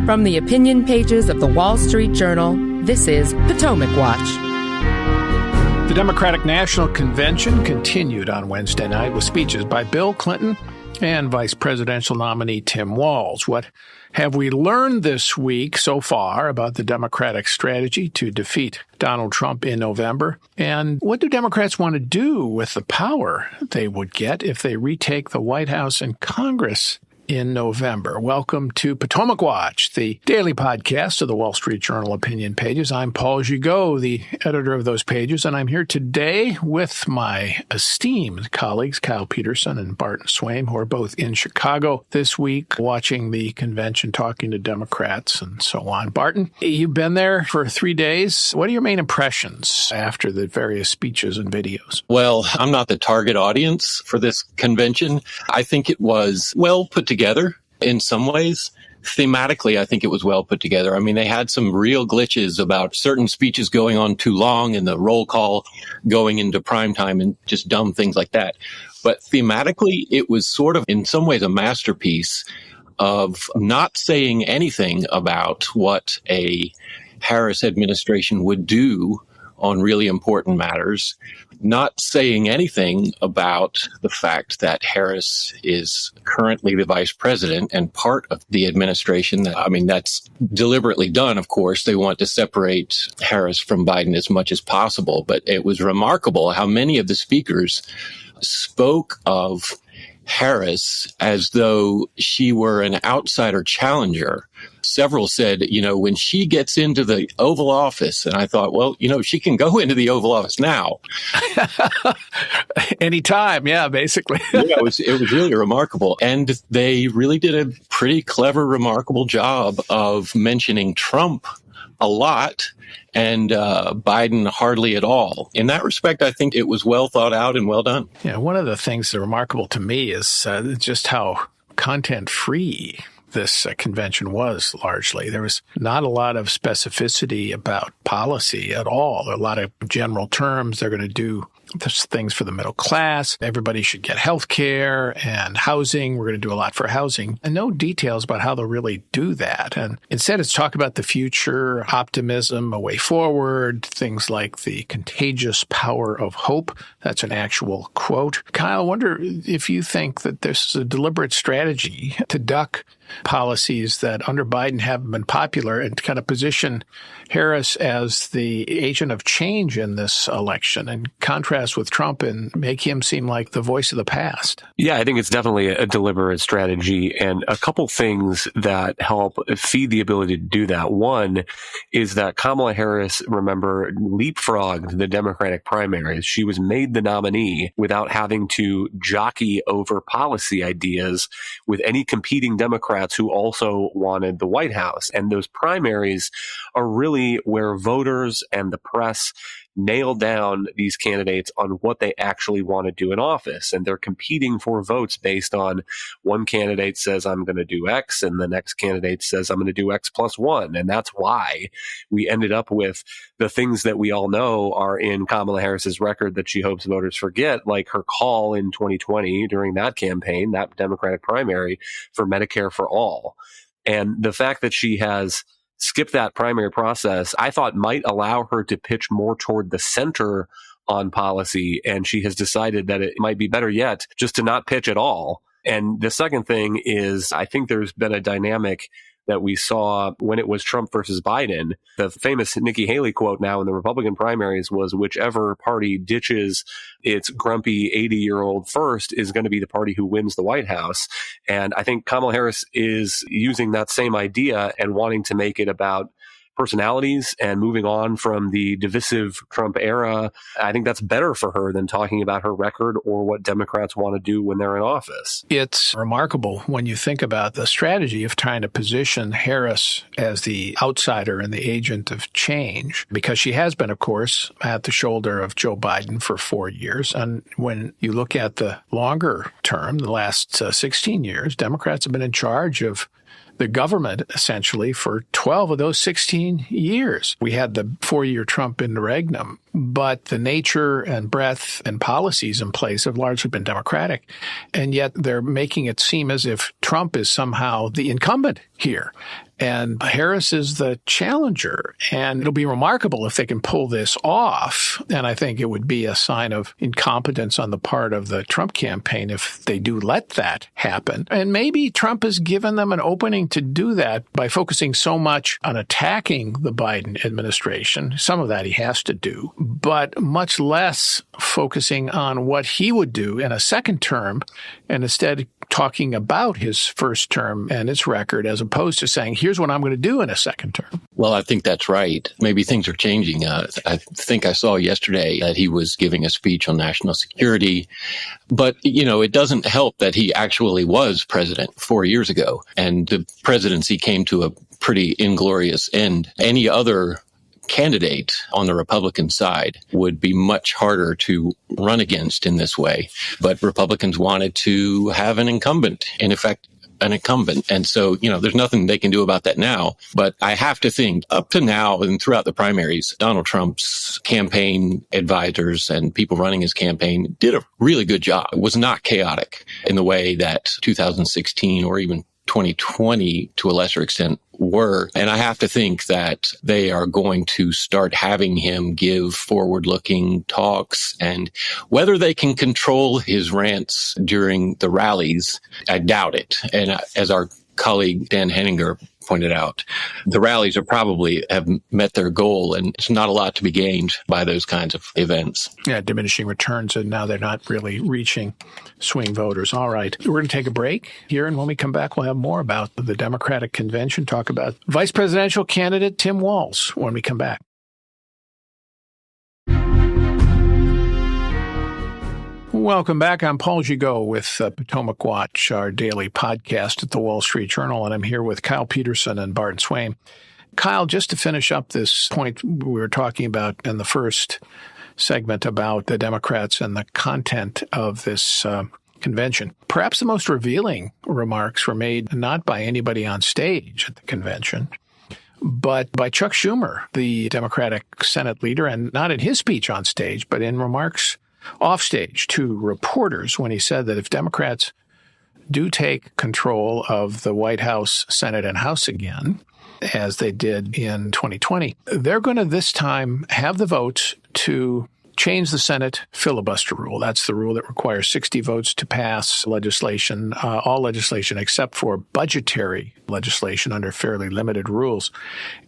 From the opinion pages of the Wall Street Journal, this is Potomac Watch. The Democratic National Convention continued on Wednesday night with speeches by Bill Clinton and Vice Presidential nominee Tim Walz. What have we learned this week so far about the Democratic strategy to defeat Donald Trump in November? And what do Democrats want to do with the power they would get if they retake the White House and Congress in November? Welcome to Potomac Watch, the daily podcast of the Wall Street Journal opinion pages. I'm Paul Gigot, the editor of those pages, and I'm here today with my esteemed colleagues, Kyle Peterson and Barton Swaim, who are both in Chicago this week watching the convention, talking to Democrats and so on. Barton, you've been there for 3 days. What are your main impressions after the various speeches and videos? Well, I'm not the target audience for this convention. I think it was well put together in some ways. Thematically, I think it was well put together. I mean, they had some real glitches about certain speeches going on too long and the roll call going into prime time and just dumb things like that. But thematically, it was sort of in some ways a masterpiece of not saying anything about what a Harris administration would do on really important matters, not saying anything about the fact that Harris is currently the vice president and part of the administration. That's deliberately done, of course. They want to separate Harris from Biden as much as possible. But it was remarkable how many of the speakers spoke of Harris as though she were an outsider challenger. Several said, when she gets into the Oval Office, and I thought, well, she can go into the Oval Office now. Anytime, yeah, basically. It was really remarkable. And they really did a pretty clever, remarkable job of mentioning Trump a lot and Biden hardly at all. In that respect, I think it was well thought out and well done. Yeah, one of the things that are remarkable to me is just how content-free this convention was largely. There was not a lot of specificity about policy at all. There are a lot of general terms. They're going to do things for the middle class. Everybody should get health care and housing. We're going to do a lot for housing. And no details about how they'll really do that. And instead, it's talk about the future, optimism, a way forward, things like the contagious power of hope. That's an actual quote. Kyle, I wonder if you think that this is a deliberate strategy to duck policies that under Biden haven't been popular and to kind of position Harris as the agent of change in this election and contrast with Trump and make him seem like the voice of the past. Yeah, I think it's definitely a deliberate strategy, and a couple things that help feed the ability to do that. One is that Kamala Harris, remember, leapfrogged the Democratic primaries. She was made the nominee without having to jockey over policy ideas with any competing Democrats who also wanted the White House. And those primaries are really where voters and the press nail down these candidates on what they actually want to do in office. And they're competing for votes based on one candidate says, I'm going to do X, and the next candidate says, I'm going to do X plus one. And that's why we ended up with the things that we all know are in Kamala Harris's record that she hopes voters forget, like her call in 2020 during that campaign, that Democratic primary, for Medicare for all. And the fact that she has skip that primary process, I thought might allow her to pitch more toward the center on policy. And she has decided that it might be better yet just to not pitch at all. And the second thing is, I think there's been a dynamic that we saw when it was Trump versus Biden. The famous Nikki Haley quote now in the Republican primaries was, whichever party ditches its grumpy 80-year-old first is going to be the party who wins the White House. And I think Kamala Harris is using that same idea and wanting to make it about personalities and moving on from the divisive Trump era. I think that's better for her than talking about her record or what Democrats want to do when they're in office. It's remarkable when you think about the strategy of trying to position Harris as the outsider and the agent of change, because she has been, of course, at the shoulder of Joe Biden for 4 years. And when you look at the longer term, the last 16 years, Democrats have been in charge of the government, essentially, for 12 of those 16 years. We had the 4-year Trump interregnum but the nature and breadth and policies in place have largely been Democratic. And yet they're making it seem as if Trump is somehow the incumbent here. And Harris is the challenger. And it'll be remarkable if they can pull this off. And I think it would be a sign of incompetence on the part of the Trump campaign if they do let that happen. And maybe Trump has given them an opening to do that by focusing so much on attacking the Biden administration. Some of that he has to do, but much less focusing on what he would do in a second term, and instead talking about his first term and its record, as opposed to saying, here's what I'm going to do in a second term. Well, I think that's right. Maybe things are changing. I think I saw yesterday that he was giving a speech on national security. But, it doesn't help that he actually was president 4 years ago, and the presidency came to a pretty inglorious end. Any other candidate on the Republican side would be much harder to run against in this way. But Republicans wanted to have an incumbent, in effect, an incumbent. And so, there's nothing they can do about that now. But I have to think up to now and throughout the primaries, Donald Trump's campaign advisors and people running his campaign did a really good job. It was not chaotic in the way that 2016 or even 2020 to a lesser extent were. And I have to think that they are going to start having him give forward-looking talks, and whether they can control his rants during the rallies, I doubt it. And as our colleague Dan Henninger pointed out, the rallies have met their goal, and it's not a lot to be gained by those kinds of events. Yeah, diminishing returns, and now they're not really reaching swing voters. All right, we're going to take a break here, and when we come back, we'll have more about the Democratic convention, talk about Vice Presidential candidate Tim Walz when we come back. Welcome back. I'm Paul Gigot with Potomac Watch, our daily podcast at the Wall Street Journal, and I'm here with Kyle Peterson and Barton Swaim. Kyle, just to finish up this point we were talking about in the first segment about the Democrats and the content of this convention, perhaps the most revealing remarks were made not by anybody on stage at the convention, but by Chuck Schumer, the Democratic Senate leader, and not in his speech on stage, but in remarks offstage to reporters when he said that if Democrats do take control of the White House, Senate, and House again, as they did in 2020, they're going to this time have the votes to change the Senate filibuster rule. That's the rule that requires 60 votes to pass legislation, all legislation except for budgetary legislation under fairly limited rules.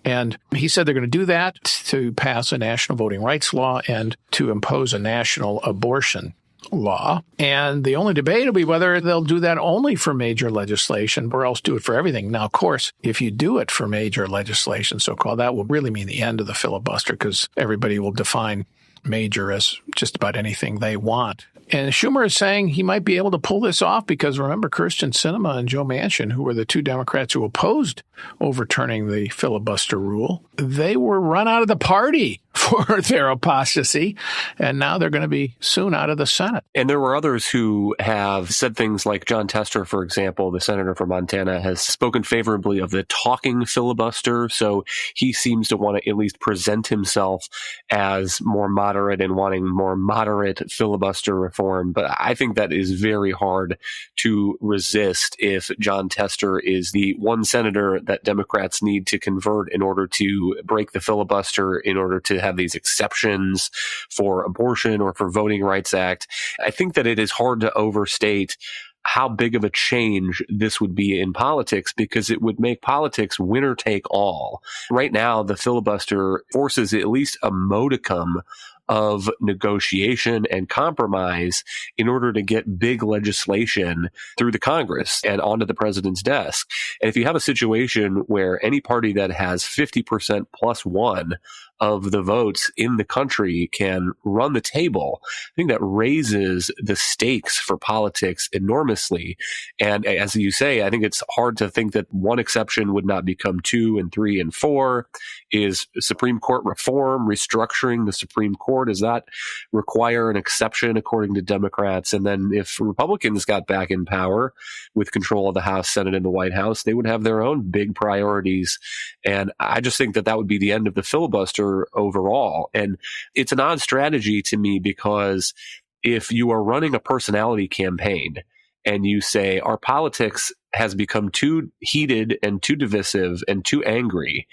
And he said they're going to do that to pass a national voting rights law and to impose a national abortion law. And the only debate will be whether they'll do that only for major legislation or else do it for everything. Now, of course, if you do it for major legislation, so-called, that will really mean the end of the filibuster because everybody will define major as just about anything they want. And Schumer is saying he might be able to pull this off because, remember, Kyrsten Sinema and Joe Manchin, who were the two Democrats who opposed overturning the filibuster rule, they were run out of the party for their apostasy, and now they're going to be soon out of the Senate. And there were others who have said things like John Tester, for example, the senator from Montana, has spoken favorably of the talking filibuster. So he seems to want to at least present himself as more moderate and wanting more moderate filibuster reform. But I think that is very hard to resist if John Tester is the one senator that Democrats need to convert in order to break the filibuster, in order to have these exceptions for abortion or for Voting Rights Act. I think that it is hard to overstate how big of a change this would be in politics, because it would make politics winner take all. Right now, the filibuster forces at least a modicum of negotiation and compromise in order to get big legislation through the Congress and onto the president's desk. And if you have a situation where any party that has 50% plus one of the votes in the country can run the table, I think that raises the stakes for politics enormously. And as you say, I think it's hard to think that one exception would not become 2 and 3 and 4. Is Supreme Court reform, restructuring the Supreme Court, does that require an exception according to Democrats? And then if Republicans got back in power with control of the House, Senate, and the White House, they would have their own big priorities. And I just think that that would be the end of the filibuster, answer overall. And it's an odd strategy to me because if you are running a personality campaign and you say our politics has become too heated and too divisive and too angry,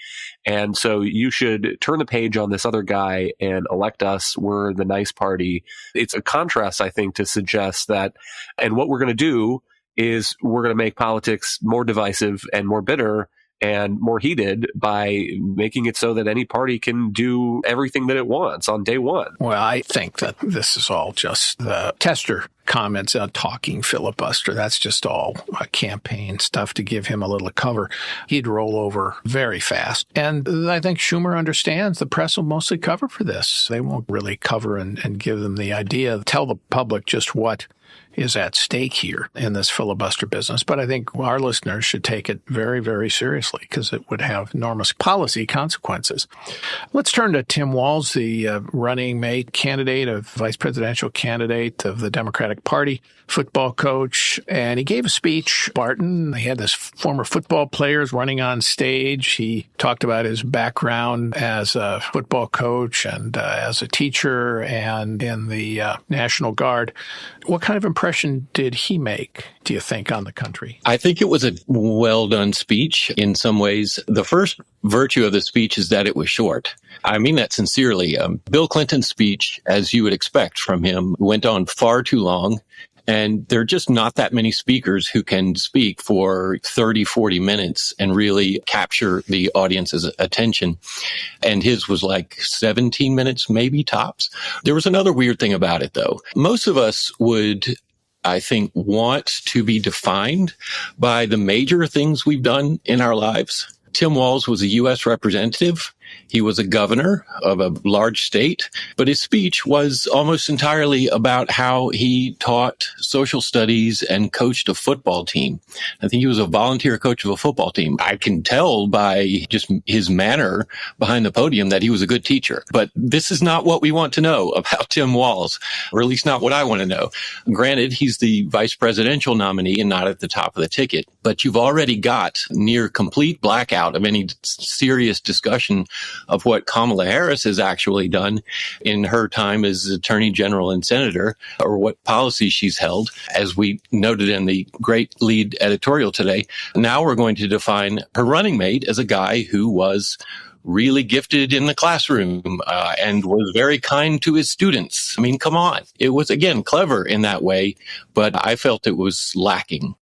and so you should turn the page on this other guy and elect us, we're the nice party. It's a contrast, I think, to suggest that, and what we're going to do is we're going to make politics more divisive and more bitter and more heated by making it so that any party can do everything that it wants on day one. Well, I think that this is all just the Tester comments on talking filibuster. That's just all campaign stuff to give him a little cover. He'd roll over very fast. And I think Schumer understands the press will mostly cover for this. They won't really cover and give them the idea, tell the public just what is at stake here in this filibuster business. But I think our listeners should take it very, very seriously because it would have enormous policy consequences. Let's turn to Tim Walz, the running mate candidate, of vice presidential candidate of the Democratic Party, football coach. And he gave a speech, Barton. He had this former football players running on stage. He talked about his background as a football coach and as a teacher and in the National Guard. What kind of impression did he make, do you think, on the country? I think it was a well-done speech in some ways. The first virtue of the speech is that it was short. I mean that sincerely. Bill Clinton's speech, as you would expect from him, went on far too long. And there are just not that many speakers who can speak for 30, 40 minutes and really capture the audience's attention. And his was like 17 minutes, maybe tops. There was another weird thing about it, though. Most of us would, I think, want to be defined by the major things we've done in our lives. Tim Walz was a U.S. representative. He was a governor of a large state, but his speech was almost entirely about how he taught social studies and coached a football team. I think he was a volunteer coach of a football team. I can tell by just his manner behind the podium that he was a good teacher. But this is not what we want to know about Tim Walz, or at least not what I want to know. Granted, he's the vice presidential nominee and not at the top of the ticket, but you've already got near complete blackout of any serious discussion of what Kamala Harris has actually done in her time as Attorney General and Senator, or what policies she's held, as we noted in the great lead editorial today. Now we're going to define her running mate as a guy who was really gifted in the classroom and was very kind to his students. I mean, come on. It was, again, clever in that way, but I felt it was lacking.